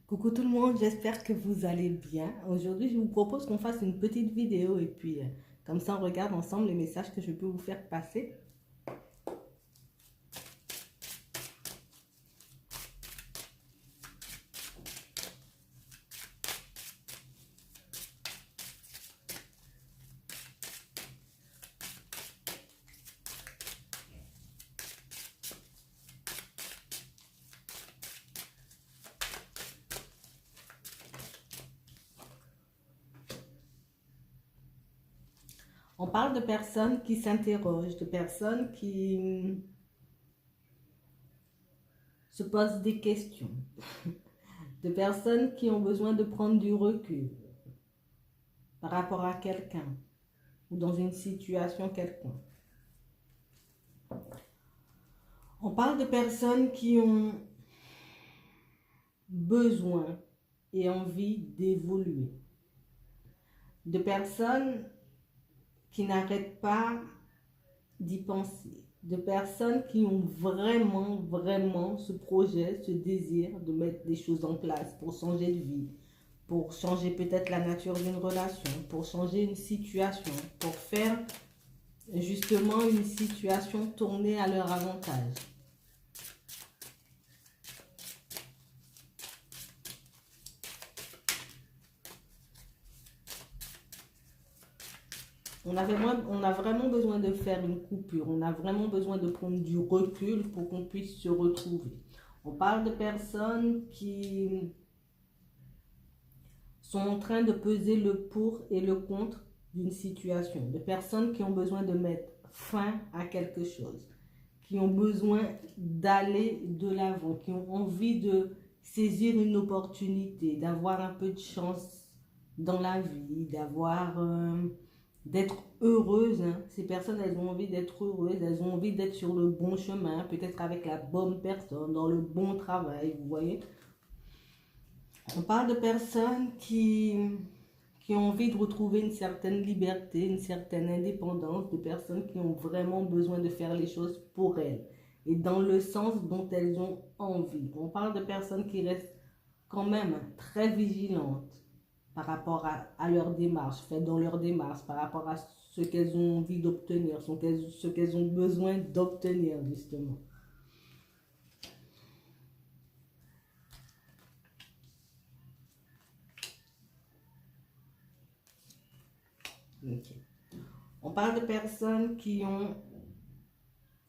Coucou tout le monde, j'espère que vous allez bien. Aujourd'hui, je vous propose qu'on fasse une petite vidéo et puis comme ça on regarde ensemble les messages que je peux vous faire passer. On parle de personnes qui s'interrogent, de personnes qui se posent des questions, de personnes qui ont besoin de prendre du recul par rapport à quelqu'un ou dans une situation quelconque. On parle de personnes qui ont besoin et envie d'évoluer, de personnes qui n'arrêtent pas d'y penser, de personnes qui ont vraiment ce projet, ce désir de mettre des choses en place pour changer de vie, pour changer peut-être la nature d'une relation, pour changer une situation, pour faire justement une situation tournée à leur avantage. On a vraiment besoin de faire une coupure, on a vraiment besoin de prendre du recul pour qu'on puisse se retrouver. On parle de personnes qui sont en train de peser le pour et le contre d'une situation, de personnes qui ont besoin de mettre fin à quelque chose, qui ont besoin d'aller de l'avant, qui ont envie de saisir une opportunité, d'avoir un peu de chance dans la vie, d'être heureuses. Hein. Ces personnes, elles ont envie d'être heureuses, elles ont envie d'être sur le bon chemin, peut-être avec la bonne personne, dans le bon travail, vous voyez. On parle de personnes qui ont envie de retrouver une certaine liberté, une certaine indépendance, de personnes qui ont vraiment besoin de faire les choses pour elles et dans le sens dont elles ont envie. On parle de personnes qui restent quand même très vigilantes par rapport à leur démarche, fait dans leur démarche, par rapport à ce qu'elles ont envie d'obtenir, ce qu'elles ont besoin d'obtenir justement. Okay. On parle de personnes qui ont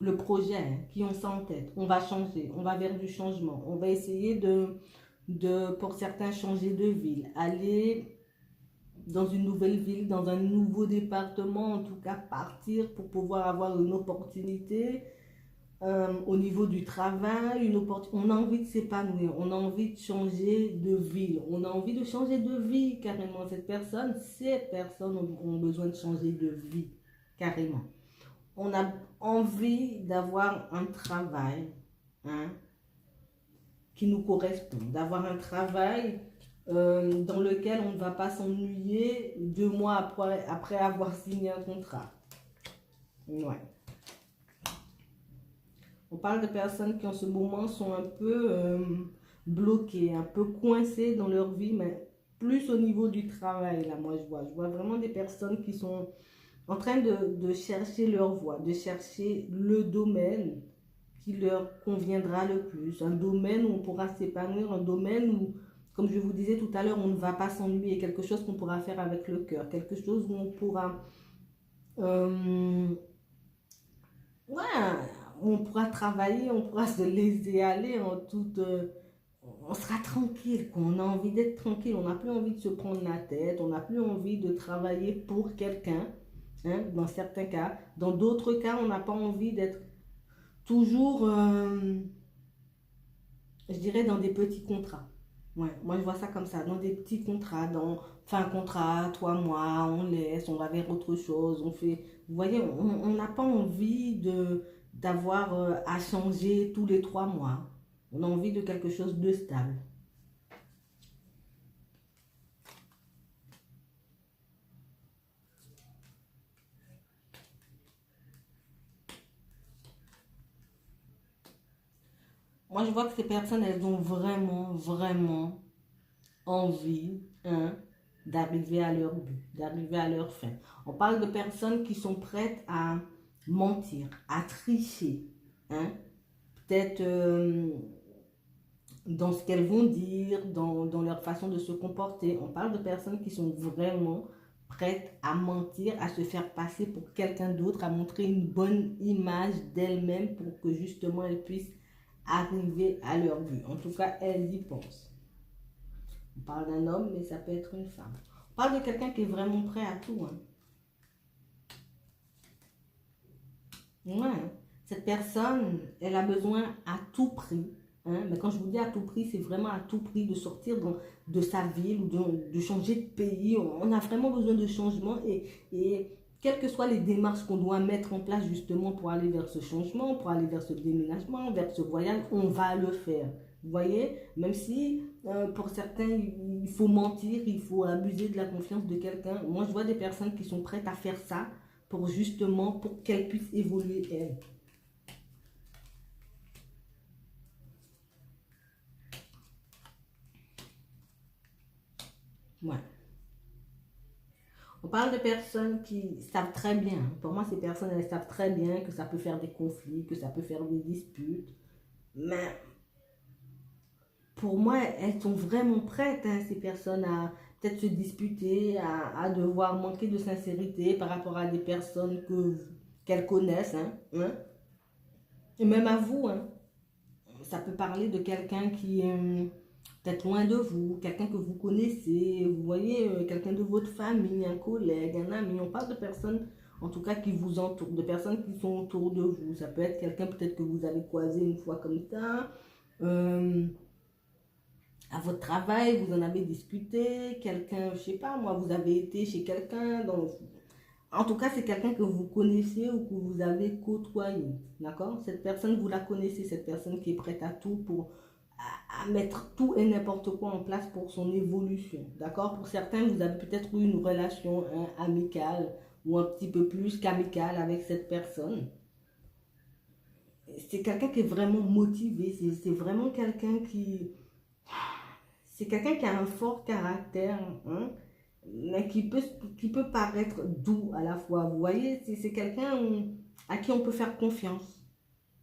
le projet, hein, qui ont ça en tête. On va changer, on va vers du changement. On va essayer pour certains, changer de ville, aller dans une nouvelle ville, dans un nouveau département, en tout cas partir pour pouvoir avoir une opportunité au niveau du travail, on a envie de s'épanouir, on a envie de changer de ville, on a envie de changer de vie carrément. Ces personnes ont besoin de changer de vie carrément. On a envie d'avoir un travail qui nous correspond, d'avoir un travail dans lequel on ne va pas s'ennuyer 2 mois après avoir signé un contrat. Ouais. On parle de personnes qui en ce moment sont un peu bloquées, un peu coincées dans leur vie, mais plus au niveau du travail, là, moi je vois vraiment des personnes qui sont en train de chercher leur voie, de chercher le domaine qui leur conviendra le plus, un domaine où on pourra s'épanouir, un domaine où, comme je vous disais tout à l'heure, on ne va pas s'ennuyer, quelque chose qu'on pourra faire avec le cœur, quelque chose où on pourra on pourra travailler, on pourra se laisser aller en toute... on sera tranquille, quoi. On a envie d'être tranquille, on n'a plus envie de se prendre la tête, on n'a plus envie de travailler pour quelqu'un, hein, dans certains cas. Dans d'autres cas, on n'a pas envie d'être toujours, je dirais, dans des petits contrats. Ouais, moi je vois ça comme ça, dans des petits contrats, fin contrat, 3 mois, on laisse, on va vers autre chose, on fait, vous voyez, on n'a pas envie d'avoir à changer tous les 3 mois. On a envie de quelque chose de stable. Moi je vois que ces personnes, elles ont vraiment envie, hein, d'arriver à leur but, d'arriver à leur fin. On parle de personnes qui sont prêtes à mentir, à tricher, hein, peut-être dans ce qu'elles vont dire, dans leur façon de se comporter. On parle de personnes qui sont vraiment prêtes à mentir, à se faire passer pour quelqu'un d'autre, à montrer une bonne image d'elles-mêmes pour que justement elles puissent arriver à leur but. En tout cas, elles y pensent. On parle d'un homme, mais ça peut être une femme. On parle de quelqu'un qui est vraiment prêt à tout. Hein. Ouais. Cette personne, elle a besoin à tout prix. Hein, mais quand je vous dis à tout prix, c'est vraiment à tout prix de sortir de sa ville ou de changer de pays. On a vraiment besoin de changement et quelles que soient les démarches qu'on doit mettre en place justement pour aller vers ce changement, pour aller vers ce déménagement, vers ce voyage, on va le faire. Vous voyez, même si pour certains, il faut mentir, il faut abuser de la confiance de quelqu'un. Moi, je vois des personnes qui sont prêtes à faire ça pour justement, pour qu'elles puissent évoluer elles. Ouais. On parle de personnes qui savent très bien. Pour moi, ces personnes, elles savent très bien que ça peut faire des conflits, que ça peut faire des disputes. Mais pour moi, elles sont vraiment prêtes, hein, ces personnes, à peut-être se disputer, à devoir manquer de sincérité par rapport à des personnes qu'elles connaissent. Hein. Et même à vous, hein. Ça peut parler de quelqu'un qui est peut-être loin de vous, quelqu'un que vous connaissez, vous voyez, quelqu'un de votre famille, un collègue, un ami. On parle de personnes, en tout cas, qui vous entourent, de personnes qui sont autour de vous. Ça peut être quelqu'un peut-être que vous avez croisé une fois comme ça. Euh, à votre travail, vous en avez discuté. Quelqu'un, je sais pas, moi, vous avez été chez quelqu'un. En tout cas, c'est quelqu'un que vous connaissez ou que vous avez côtoyé. D'accord? Cette personne, vous la connaissez, cette personne qui est prête à tout pour à mettre tout et n'importe quoi en place pour son évolution. D'accord? Pour certains, vous avez peut-être eu une relation hein, amicale ou un petit peu plus qu'amicale avec cette personne. C'est quelqu'un qui est vraiment motivé, c'est vraiment quelqu'un qui... C'est quelqu'un qui a un fort caractère, hein, mais qui peut paraître doux à la fois. Vous voyez, c'est quelqu'un à qui on peut faire confiance,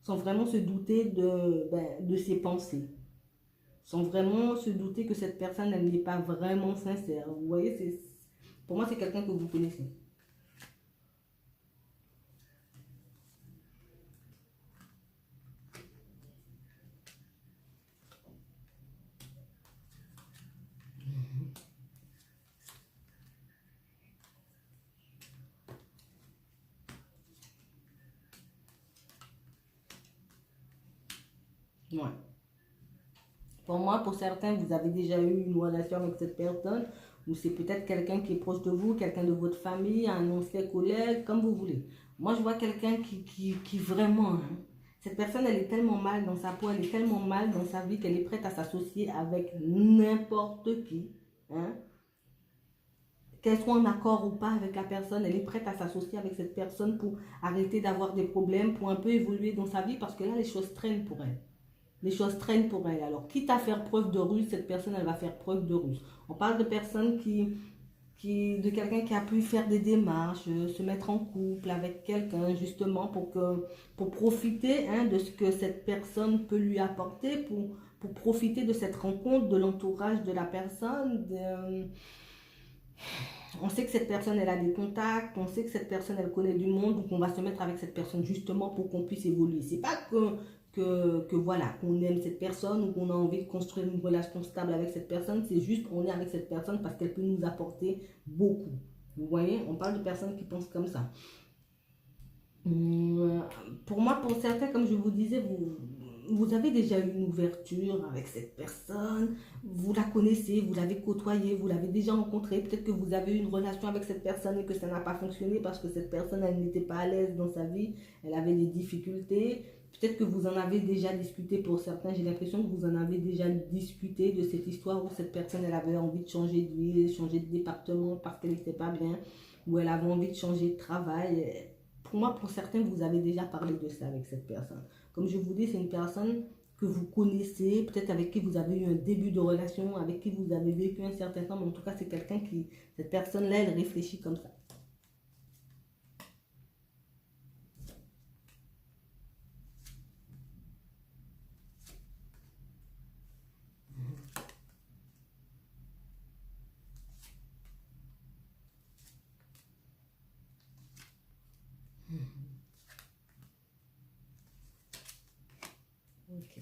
sans vraiment se douter de ses pensées, sans vraiment se douter que cette personne, elle n'est pas vraiment sincère. Vous voyez, pour moi, c'est quelqu'un que vous connaissez. Ouais. Pour moi, pour certains, vous avez déjà eu une relation avec cette personne, ou c'est peut-être quelqu'un qui est proche de vous, quelqu'un de votre famille, un ancien collègue, comme vous voulez. Moi, je vois quelqu'un qui vraiment, hein, cette personne, elle est tellement mal dans sa peau, elle est tellement mal dans sa vie qu'elle est prête à s'associer avec n'importe qui. Hein. Qu'elle soit en accord ou pas avec la personne, elle est prête à s'associer avec cette personne pour arrêter d'avoir des problèmes, pour un peu évoluer dans sa vie, parce que là, les choses traînent pour elle. Les choses traînent pour elle. Alors, quitte à faire preuve de ruse, cette personne, elle va faire preuve de ruse. On parle de personnes de quelqu'un qui a pu faire des démarches, se mettre en couple avec quelqu'un, justement, pour profiter hein, de ce que cette personne peut lui apporter, pour profiter de cette rencontre, de l'entourage de la personne. On sait que cette personne, elle a des contacts, on sait que cette personne, elle connaît du monde, donc on va se mettre avec cette personne justement pour qu'on puisse évoluer. C'est pas que voilà, qu'on aime cette personne ou qu'on a envie de construire une relation stable avec cette personne, c'est juste qu'on est avec cette personne parce qu'elle peut nous apporter beaucoup. Vous voyez, on parle de personnes qui pensent comme ça. Hum, pour moi, pour certains, comme je vous disais, vous avez déjà eu une ouverture avec cette personne, vous la connaissez, vous l'avez côtoyée, vous l'avez déjà rencontrée, peut-être que vous avez eu une relation avec cette personne et que ça n'a pas fonctionné parce que cette personne, elle n'était pas à l'aise dans sa vie, elle avait des difficultés, peut-être que vous en avez déjà discuté pour certains, j'ai l'impression que vous en avez déjà discuté de cette histoire où cette personne, elle avait envie de changer de ville, changer de département parce qu'elle n'était pas bien, ou elle avait envie de changer de travail. Pour moi, pour certains, vous avez déjà parlé de ça avec cette personne. Comme je vous dis, c'est une personne que vous connaissez, peut-être avec qui vous avez eu un début de relation, avec qui vous avez vécu un certain temps, mais en tout cas, c'est quelqu'un qui, cette personne-là, elle réfléchit comme ça. Ok.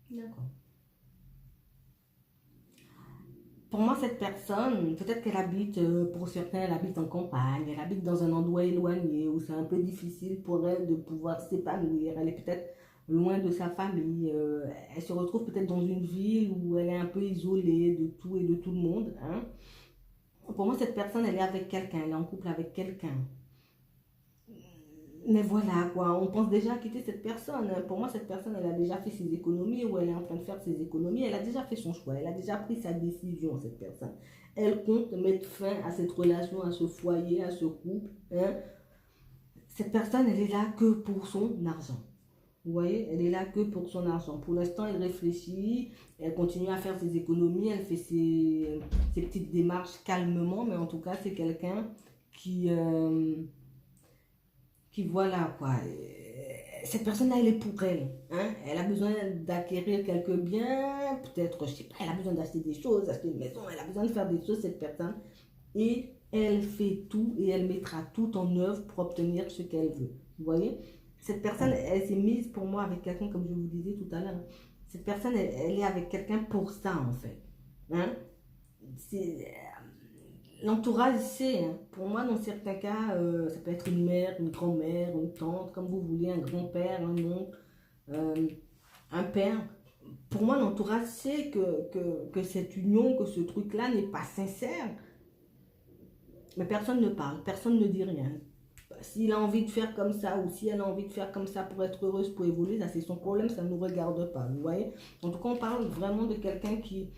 D'accord. Pour moi, cette personne, peut-être qu'elle habite, pour certains, elle habite en campagne, elle habite dans un endroit éloigné où c'est un peu difficile pour elle de pouvoir s'épanouir. Elle est peut-être loin de sa famille. Elle se retrouve peut-être dans une ville où elle est un peu isolée de tout et de tout le monde, hein. Pour moi, cette personne, elle est avec quelqu'un, elle est en couple avec quelqu'un. Mais voilà, quoi, on pense déjà à quitter cette personne. Pour moi, cette personne, elle a déjà fait ses économies ou elle est en train de faire ses économies. Elle a déjà fait son choix, elle a déjà pris sa décision, cette personne. Elle compte mettre fin à cette relation, à ce foyer, à ce couple, hein. Cette personne, elle est là que pour son argent. Vous voyez, elle est là que pour son argent. Pour l'instant, elle réfléchit, elle continue à faire ses économies, elle fait ses petites démarches calmement, mais en tout cas, c'est quelqu'un qui... voilà quoi, cette personne-là, elle est pour elle, hein? Elle a besoin d'acquérir quelques biens, peut-être, je sais pas, elle a besoin d'acheter des choses, acheter une maison, elle a besoin de faire des choses, cette personne, et elle fait tout et elle mettra tout en œuvre pour obtenir ce qu'elle veut. Vous voyez, cette personne, elle s'est mise pour moi avec quelqu'un, comme je vous disais tout à l'heure. Cette personne, elle est avec quelqu'un pour ça en fait, hein? C'est l'entourage, c'est, hein, pour moi, dans certains cas, ça peut être une mère, une grand-mère, une tante, comme vous voulez, un grand-père, un oncle, euh, un père. Pour moi, l'entourage sait que cette union, que ce truc-là n'est pas sincère. Mais personne ne parle, personne ne dit rien. S'il a envie de faire comme ça ou si elle a envie de faire comme ça pour être heureuse, pour évoluer, ça c'est son problème, ça ne nous regarde pas. Vous voyez? En tout cas, on parle vraiment de quelqu'un qui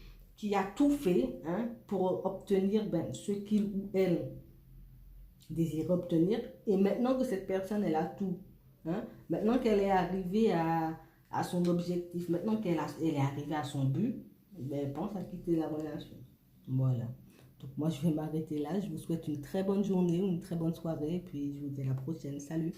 a tout fait, hein, pour obtenir ce qu'il ou elle désire obtenir. Et maintenant que cette personne, elle a tout, hein, maintenant qu'elle est arrivée à son objectif, maintenant elle est arrivée à son but, ben, elle pense à quitter la relation. Voilà. Donc moi, je vais m'arrêter là. Je vous souhaite une très bonne journée, une très bonne soirée. Et puis, je vous dis à la prochaine. Salut.